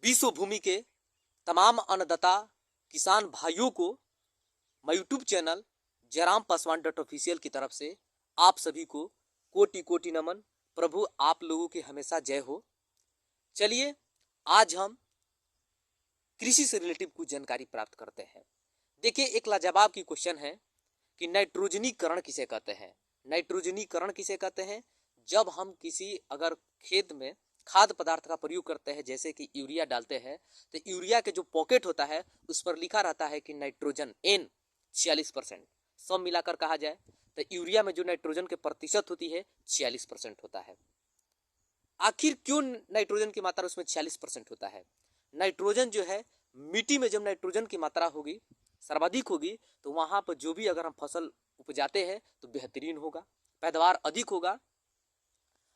विश्व भूमि के तमाम अन्नदाता किसान भाइयों को मैं YouTube channel Jairam Paswan .official की तरफ से आप सभी को कोटि कोटि नमन। प्रभु आप लोगों की हमेशा जय हो। चलिए आज हम कृषि से रिलेटिव कुछ जानकारी प्राप्त करते हैं। देखिए, एक लाजवाब की क्वेश्चन है कि नाइट्रोजनीकरण किसे कहते हैं। नाइट्रोजनीकरण किसे कहते हैं? जब हम किसी अगर खेत में खाद्य पदार्थ का प्रयोग करते हैं, जैसे कि यूरिया डालते हैं, तो यूरिया के जो पॉकेट होता है उस पर लिखा रहता है कि नाइट्रोजन N 46%। सब मिलाकर कहा जाए तो यूरिया में जो नाइट्रोजन के प्रतिशत होती है 46% होता है। आखिर क्यों नाइट्रोजन की मात्रा उसमें 46% होता है? नाइट्रोजन जो है, मिट्टी में जब नाइट्रोजन की मात्रा होगी, सर्वाधिक होगी, तो वहाँ पर जो भी अगर हम फसल उपजाते हैं तो बेहतरीन होगा, पैदावार अधिक होगा।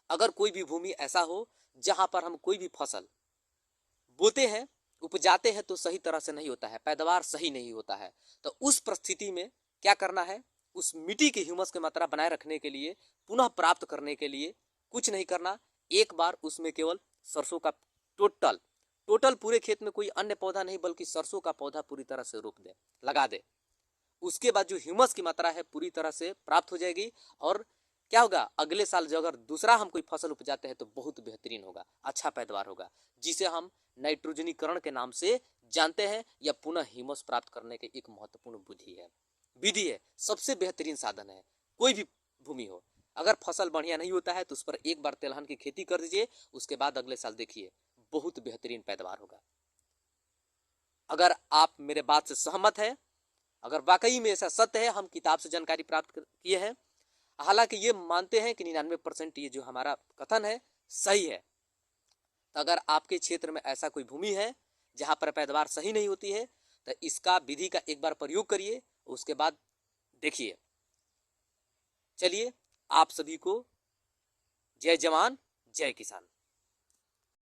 अगर कोई भी भूमि ऐसा हो जहाँ पर हम कोई भी फसल बोते हैं, उपजाते हैं, तो सही तरह से नहीं होता है, पैदावार सही नहीं होता है, तो उस परिस्थिति में क्या करना है? उस मिट्टी के ह्यूमस की मात्रा बनाए रखने के लिए, पुनः प्राप्त करने के लिए कुछ नहीं करना, एक बार उसमें केवल सरसों का टोटल पूरे खेत में कोई अन्य पौधा नहीं बल्कि सरसों का पौधा पूरी तरह से रोप दे, लगा दे। उसके बाद जो ह्यूमस की मात्रा है पूरी तरह से प्राप्त हो जाएगी और क्या होगा, अगले साल जो अगर दूसरा हम कोई फसल उपजाते हैं तो बहुत बेहतरीन होगा, अच्छा पैदावार होगा, जिसे हम नाइट्रोजनीकरण के नाम से जानते हैं, या पुनः ह्यूमस प्राप्त करने के एक महत्वपूर्ण विधि है, सबसे बेहतरीन साधन है। कोई भी भूमि हो, अगर फसल बढ़िया नहीं होता है तो उस पर एक बार तेलहन की खेती कर दीजिए, उसके बाद अगले साल देखिए बहुत बेहतरीन पैदावार होगा। अगर आप मेरे बात से सहमत है, अगर वाकई में ऐसा सत्य है, हम किताब से जानकारी प्राप्त किए हैं, हालांकि ये मानते हैं कि 99% ये जो हमारा कथन है सही है, तो अगर आपके क्षेत्र में ऐसा कोई भूमि है जहाँ पर पैदावार सही नहीं होती है, तो इसका विधि का एक बार प्रयोग करिए, उसके बाद देखिए। चलिए, आप सभी को जय जवान जय किसान।